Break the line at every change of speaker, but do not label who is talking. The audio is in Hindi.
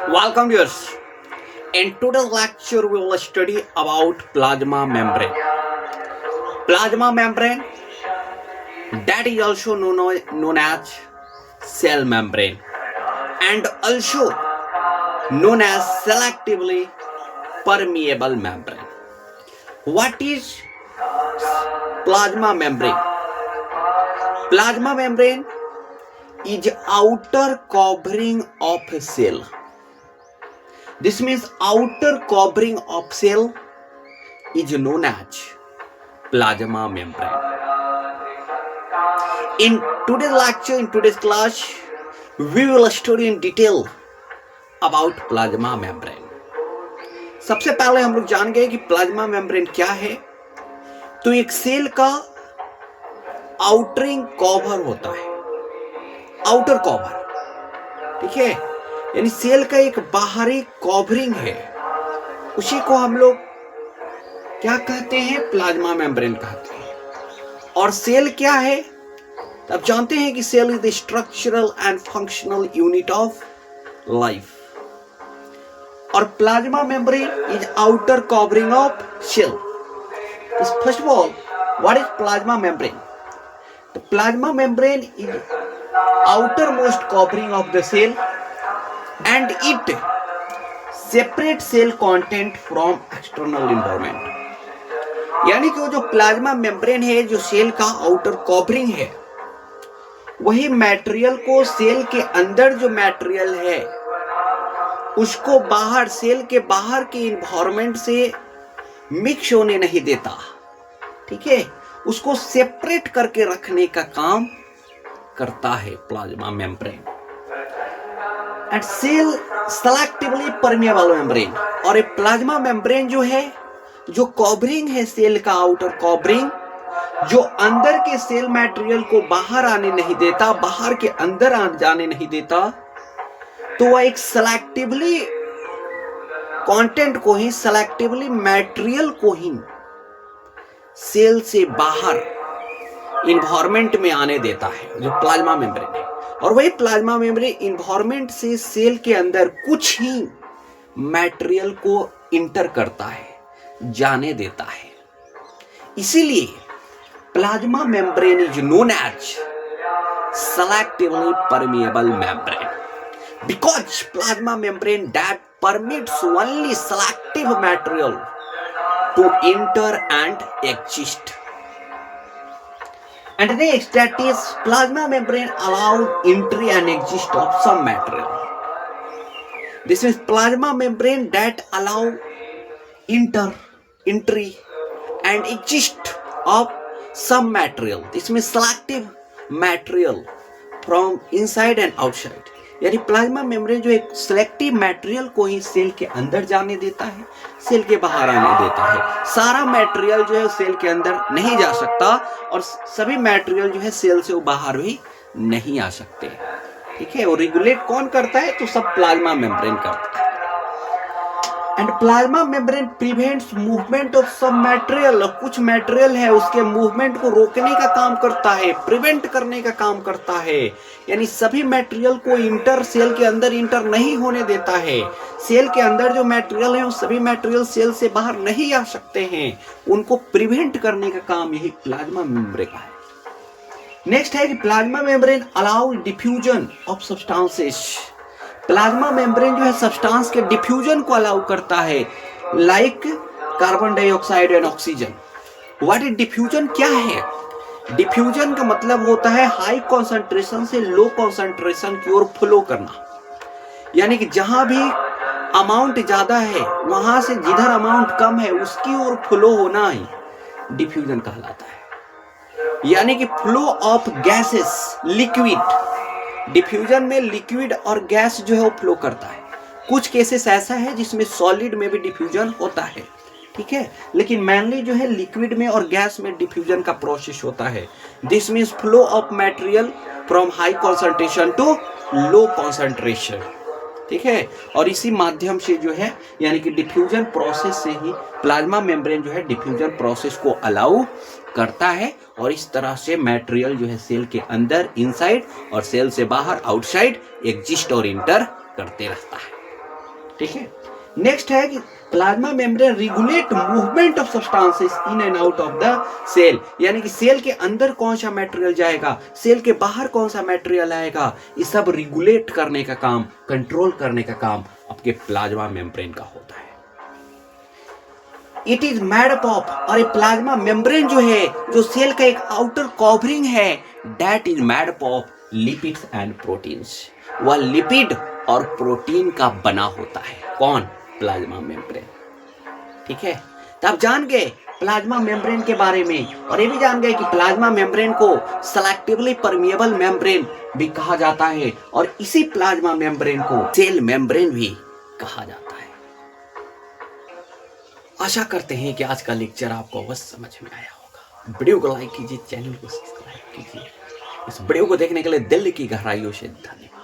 Welcome viewers. In today's lecture we will study about plasma membrane. Plasma membrane that is also known as cell membrane and also known as selectively permeable membrane. What is plasma membrane? Plasma membrane is outer covering of a cell. This means outer covering of cell is known as plasma membrane. In today's lecture, in today's class, we will study in detail about plasma membrane. सबसे पहले हम लोग जान गए कि प्लाज्मा मेम्ब्रेन क्या है। तो एक सेल का आउटरिंग कवर होता है, आउटर कवर, ठीक है, यानी सेल का एक बाहरी कवरिंग है, उसी को हम लोग क्या कहते हैं? प्लाज्मा मेम्ब्रेन कहते हैं। और सेल क्या है? आप जानते हैं कि cell is the structural and functional unit of life. और plasma membrane is outer covering of cell. First of all, what is plasma membrane? The plasma membrane is outermost covering of the cell and it separates cell content from external environment. यानी कि वो जो प्लाज्मा मेम्ब्रेन है, जो सेल का आउटर कवरिंग है, वही मटेरियल को सेल के अंदर जो मटेरियल है उसको बाहर, सेल के बाहर के इन्वायरमेंट से मिक्स होने नहीं देता, ठीक है, उसको सेपरेट करके रखने का काम करता है plasma membrane. And cell selectively permeable membrane. और ये प्लाज्मा मेम्ब्रेन जो है, जो कवरिंग है सेल का आउटर कवरिंग, जो अंदर के सेल मटेरियल को बाहर आने नहीं देता, बाहर के अंदर जाने नहीं देता, तो वह एक सेलेक्टिवली कंटेंट को ही, सेलेक्टिवली मटेरियल को ही सेल से बाहर इन्वायरमेंट में आने देता है, जो प्लाज्मा मेम्ब्रेन है। और वही प्लाज्मा मेम्ब्रेन इन्वायरमेंट से सेल के अंदर कुछ ही मटेरियल को इंटर करता है, जाने देता है। इसीलिए plasma membrane is known as selectively permeable membrane because plasma membrane that permits only selective material to enter and exist. And next, that is plasma membrane allows entry and exist of some material. This is plasma membrane that allow entry and exist of some material. This means selective material from inside and outside. यानी प्लाज्मा मेम्ब्रेन जो एक सिलेक्टिव मटेरियल को ही सेल के अंदर जाने देता है, सेल के बाहर आने देता है। सारा मटेरियल जो है सेल के अंदर नहीं जा सकता और सभी मटेरियल जो है सेल से बाहर भी नहीं आ सकते, ठीक है। और रेगुलेट कौन करता है? तो सब प्लाज्मा मेम्ब्रेन करता है। And plasma membrane prevents movement of सब मटेरियल। कुछ मटेरियल है उसके मूवमेंट को रोकने का काम करता है, प्रिवेंट करने का काम करता है, यानी सभी मटेरियल को इंटर, सेल के अंदर इंटर नहीं होने देता है। सेल के अंदर जो मटेरियल है वो सभी मटेरियल सेल से बाहर नहीं आ सकते हैं, उनको प्रिवेंट करने का काम यही प्लाज्मा मेम्ब्रेन का है। नेक्स्ट है कि plasma membrane allow diffusion of substances. Plasma membrane जो है सब्सटेंस के डिफ्यूजन को अलाउ करता है, like carbon dioxide and oxygen. What is diffusion? क्या है डिफ्यूजन? का मतलब होता है हाई कॉन्सेंट्रेशन से लो कॉन्सेंट्रेशन की ओर फ्लो करना, यानी कि जहां भी अमाउंट ज्यादा है वहां से जिधर अमाउंट कम है उसकी ओर फ्लो होना ही डिफ्यूजन कहलाता है। यानी कि flow of gases, liquid, diffusion में लिक्विड और गैस जो है वो फ्लो करता है। कुछ केसेस ऐसा है जिसमें सॉलिड में भी डिफ्यूजन होता है, ठीक है, लेकिन मेनली जो है लिक्विड में और गैस में डिफ्यूजन का प्रोसेस होता है। This means flow of material from high concentration to low concentration, ठीक है। और इसी माध्यम से जो है यानी कि डिफ्यूजन प्रोसेस से ही प्लाज्मा मेम्ब्रेन जो है डिफ्यूजन प्रोसेस को अलाउ करता है और इस तरह से मटेरियल जो है सेल के अंदर इनसाइड और सेल से बाहर आउटसाइड एग्जिस्ट और इंटर करते रहता है। ठीक है। नेक्स्ट है कि plasma membrane regulate movement of substances in and out of the cell, यानी कि सेल के अंदर कौन सा मटेरियल जाएगा, सेल के बाहर कौन सा मटेरियल आएगा, ये सब रेगुलेट करने का काम, कंट्रोल करने का काम आपके प्लाज्मा मेम्ब्रेन का होता है। It is made up of, और ये प्लाज्मा मेम्ब्रेन जो है, जो सेल का एक आउटर कवरिंग है, that is made up of lipids and proteins. वह लिपिड और प्रोटीन का बना होता है। कौन? Plasma membrane. ठीक है, तो आप जान गए प्लाज्मा मेम्ब्रेन के बारे में, और ये भी जान गए कि प्लाज्मा मेम्ब्रेन को सेलेक्टिवली परमिएबल मेम्ब्रेन भी कहा जाता है, और इसी प्लाज्मा मेम्ब्रेन को सेल मेम्ब्रेन भी कहा जाता है। आशा करते हैं कि आज का लेक्चर आपको अवश्य समझ में आया होगा। वीडियो को लाइक कीजिए, चैनल को सब्सक्राइब कीजिए। इस वीडियो को देखने के लिए दिल की गहराइयों से धन्यवाद।